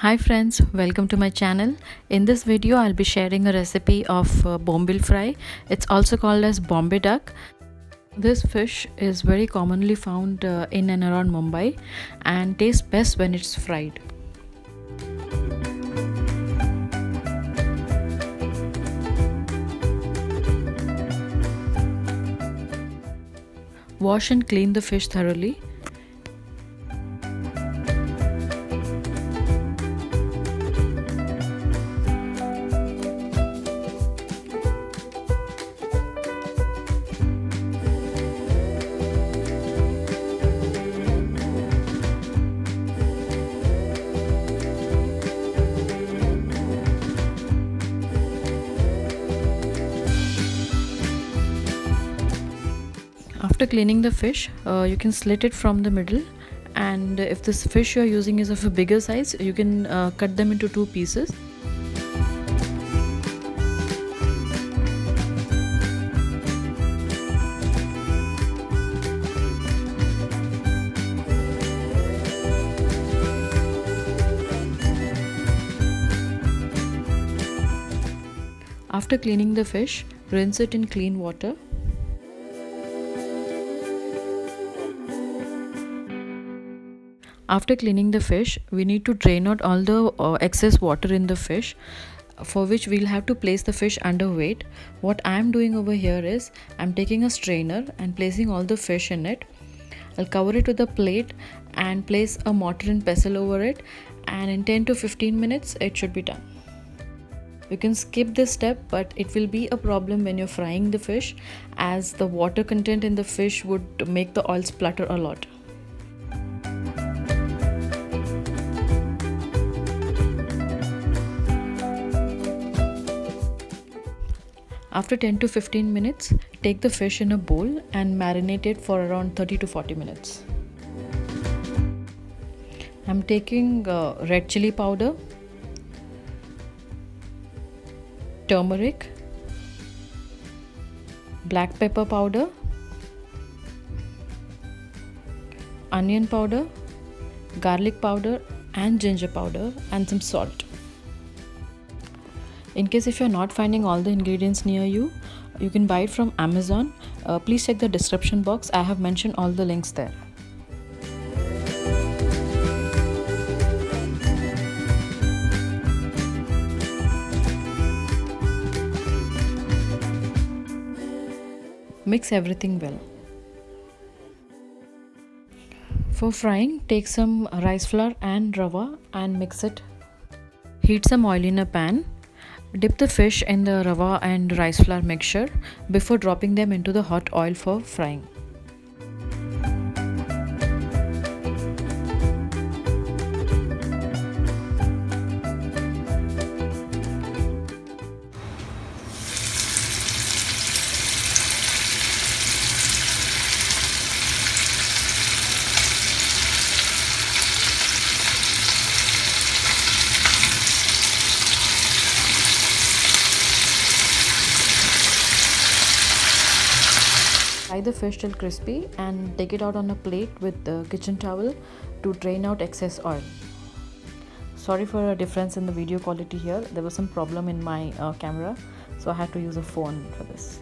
Hi friends, welcome to my channel. In this video I'll be sharing a recipe of Bombil fry. It's also called as Bombay duck. This fish is very commonly found in and around Mumbai and tastes best when it's fried. Wash and clean the fish thoroughly. After cleaning the fish, you can slit it from the middle, and if this fish you are using is of a bigger size, you can cut them into two pieces. After cleaning the fish, rinse it in clean water. After cleaning the fish, we need to drain out all the excess water in the fish, for which we'll have to place the fish under weight. What I am doing over here is I'm taking a strainer and placing all the fish in it. I'll cover it with a plate and place a mortar and pestle over it, and in 10 to 15 minutes it should be done. You can skip this step, but it will be a problem when you're frying the fish, as the water content in the fish would make the oil splutter a lot. After 10 to 15 minutes, take the fish in a bowl and marinate it for around 30 to 40 minutes. I'm taking red chili powder, turmeric, black pepper powder, onion powder, garlic powder and ginger powder, and some salt. In case if you're not finding all the ingredients near you, you can buy it from Amazon. Please check the description box. I have mentioned all the links there. Mix everything well. For frying, take some rice flour and rava and mix it. Heat some oil in a pan. Dip the fish in the rava and rice flour mixture before dropping them into the hot oil for frying. Fry the fish till crispy and take it out on a plate with the kitchen towel to drain out excess oil. Sorry for a difference in the video quality here. There was some problem in my camera, so I had to use a phone for this.